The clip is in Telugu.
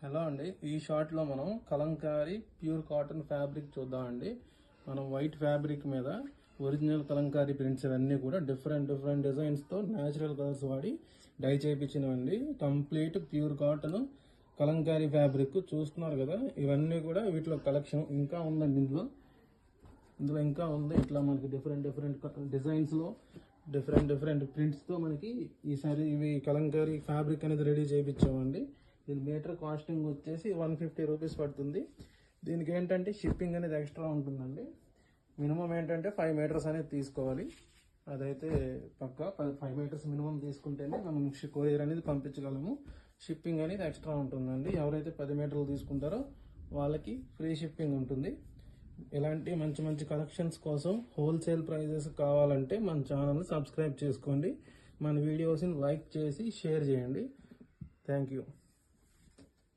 హలో అండి, ఈ షార్ట్ లో మనం కలంకారీ ప్యూర్ కాటన్ ఫ్యాబ్రిక్ చూద్దామండి. మనం వైట్ ఫ్యాబ్రిక్ మీద ఒరిజినల్ కలంకారీ ప్రింట్స్ ఇవన్నీ కూడా డిఫరెంట్ డిజైన్స్ తో న్యాచురల్ కలర్స్ వాడి డై చేయించినవండి. Complete pure cotton Kalamkari fabric చూస్తున్నారు కదా. ఇవన్నీ కూడా వీటిలో కలెక్షన్ ఇంకా ఉందండి. ఇందులో ఇంకా ఉంది. ఇట్లా మనకి డిఫరెంట్ డిజైన్స్ లో డిఫరెంట్ ప్రింట్స్ తో మనకి ఈసారి ఇవి కలంకారీ ఫ్యాబ్రిక్ అనేది రెడీ చేయించామండి. దీని మీటర్ కాస్టింగ్ వచ్చేసి 150 రూపీస్ పడుతుంది. దీనికి ఏంటంటే షిప్పింగ్ అనేది ఎక్స్ట్రా ఉంటుందండి. మినిమం ఏంటంటే 5 మీటర్స్ అనేది తీసుకోవాలి. అదైతే పక్కా 5 మీటర్స్ మినిమం తీసుకుంటేనే మనం కొరియర్ అనేది పంపించగలము. షిప్పింగ్ అనేది ఎక్స్ట్రా ఉంటుందండి. ఎవరైతే 10 మీటర్లు తీసుకుంటారో వాళ్ళకి ఫ్రీ షిప్పింగ్ ఉంటుంది. ఇలాంటి మంచి కలెక్షన్స్ కోసం హోల్సేల్ ప్రైజెస్ కావాలంటే మన ఛానల్ని సబ్స్క్రైబ్ చేసుకోండి. మన వీడియోస్ని లైక్ చేసి షేర్ చేయండి. Thank you.